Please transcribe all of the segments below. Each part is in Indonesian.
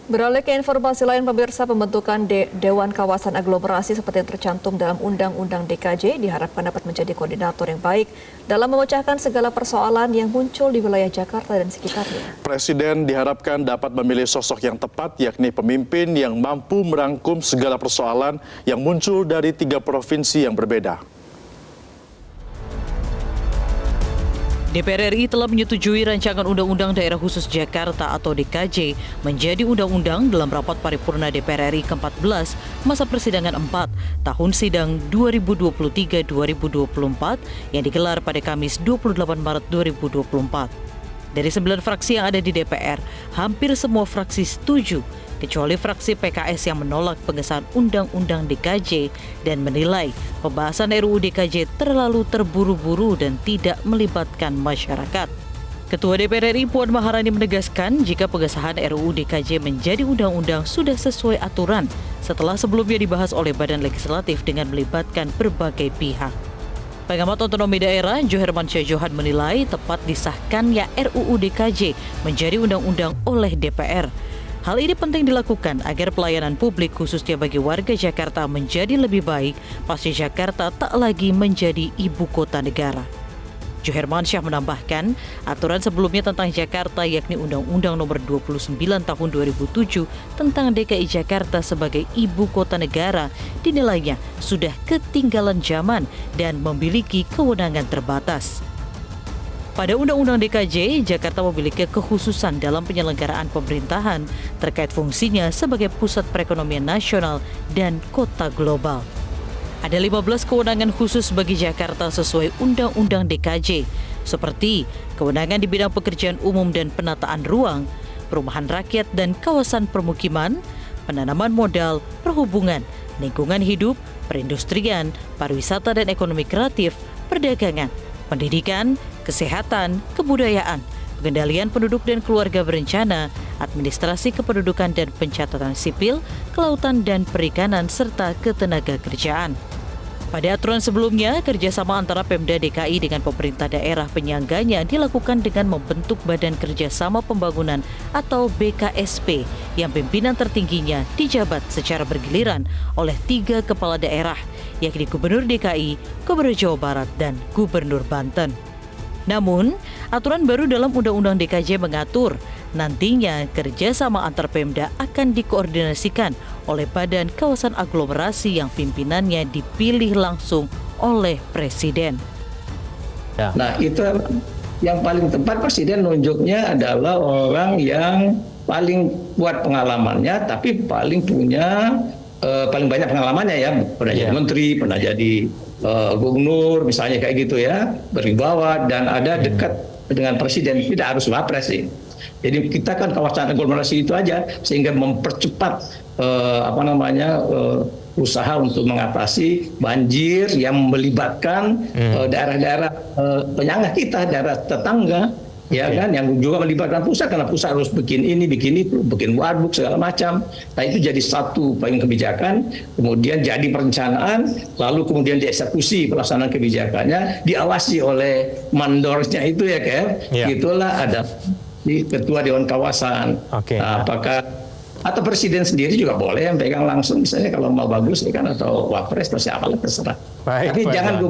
Beralih ke informasi lain, pemirsa, pembentukan Dewan Kawasan Aglomerasi seperti yang tercantum dalam Undang-Undang DKJ diharapkan dapat menjadi koordinator yang baik dalam memecahkan segala persoalan yang muncul di wilayah Jakarta dan sekitarnya. Presiden diharapkan dapat memilih sosok yang tepat, yakni pemimpin yang mampu merangkum segala persoalan yang muncul dari 3 provinsi yang berbeda. DPR RI telah menyetujui rancangan Undang-Undang Daerah Khusus Jakarta atau DKJ menjadi undang-undang dalam rapat paripurna DPR RI ke-14 masa persidangan 4 tahun sidang 2023-2024 yang digelar pada Kamis 28 Maret 2024. Dari 9 fraksi yang ada di DPR, hampir semua fraksi setuju, kecuali fraksi PKS yang menolak pengesahan Undang-Undang DKJ dan menilai pembahasan RUU DKJ terlalu terburu-buru dan tidak melibatkan masyarakat. Ketua DPR RI Puan Maharani menegaskan jika pengesahan RUU DKJ menjadi undang-undang sudah sesuai aturan setelah sebelumnya dibahas oleh Badan Legislatif dengan melibatkan berbagai pihak. Pengamat otonomi daerah Johermansyah Johan menilai tepat disahkannya RUU DKJ menjadi undang-undang oleh DPR. Hal ini penting dilakukan agar pelayanan publik khususnya bagi warga Jakarta menjadi lebih baik pasca Jakarta tak lagi menjadi ibu kota negara. Johermansyah menambahkan, aturan sebelumnya tentang Jakarta yakni Undang-Undang Nomor 29 Tahun 2007 tentang DKI Jakarta sebagai ibu kota negara dinilainya sudah ketinggalan zaman dan memiliki kewenangan terbatas. Pada Undang-Undang DKJ, Jakarta memiliki kekhususan dalam penyelenggaraan pemerintahan terkait fungsinya sebagai pusat perekonomian nasional dan kota global. Ada 15 kewenangan khusus bagi Jakarta sesuai Undang-Undang DKJ, seperti kewenangan di bidang pekerjaan umum dan penataan ruang, perumahan rakyat dan kawasan permukiman, penanaman modal, perhubungan, lingkungan hidup, perindustrian, pariwisata dan ekonomi kreatif, perdagangan, pendidikan, kesehatan, kebudayaan, pengendalian penduduk dan keluarga berencana, administrasi kependudukan dan pencatatan sipil, kelautan dan perikanan, serta ketenaga kerjaan. Pada aturan sebelumnya, kerjasama antara Pemda DKI dengan pemerintah daerah penyangganya dilakukan dengan membentuk Badan Kerjasama Pembangunan atau BKSP yang pimpinan tertingginya dijabat secara bergiliran oleh 3 kepala daerah, yakni Gubernur DKI, Gubernur Jawa Barat, dan Gubernur Banten. Namun, aturan baru dalam Undang-Undang DKJ mengatur nantinya kerjasama antar Pemda akan dikoordinasikan oleh Badan Kawasan Aglomerasi yang pimpinannya dipilih langsung oleh Presiden. Nah, itu yang paling tepat Presiden nunjuknya adalah orang yang paling kuat pengalamannya, tapi paling banyak pengalamannya ya, pernah jadi menteri, pernah jadi gubernur, misalnya kayak gitu ya, berwibawa dan ada dekat dengan Presiden, tidak harus wapres sih. Jadi kita kan kawasan aglomerasi itu aja sehingga mempercepat usaha untuk mengatasi banjir yang melibatkan daerah-daerah penyangga kita, daerah tetangga. Ya kan, yang juga melibatkan pusat karena pusat harus bikin ini, bikin itu, bikin waduk segala macam. Nah itu jadi satu poin kebijakan, kemudian jadi perencanaan, lalu kemudian dieksekusi pelaksanaan kebijakannya, diawasi oleh mandornya itu ya Kev. Itulah ada di Ketua Dewan Kawasan. Nah, apakah atau Presiden sendiri juga boleh yang pegang langsung, misalnya kalau mau bagus ya kan, atau Wapres atau siapa lah terserah. Tapi jangan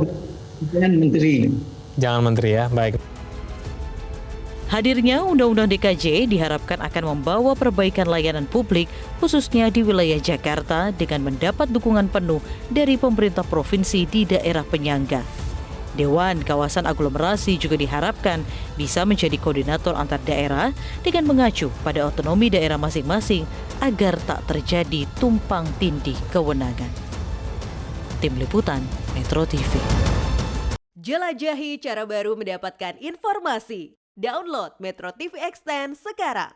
menteri. Jangan menteri ya, baik. Hadirnya Undang-Undang DKJ diharapkan akan membawa perbaikan layanan publik khususnya di wilayah Jakarta dengan mendapat dukungan penuh dari pemerintah provinsi di daerah penyangga. Dewan Kawasan Aglomerasi juga diharapkan bisa menjadi koordinator antar daerah dengan mengacu pada otonomi daerah masing-masing agar tak terjadi tumpang tindih kewenangan. Tim Liputan Metro TV. Jelajahi cara baru mendapatkan informasi. Download Metro TV Extend sekarang.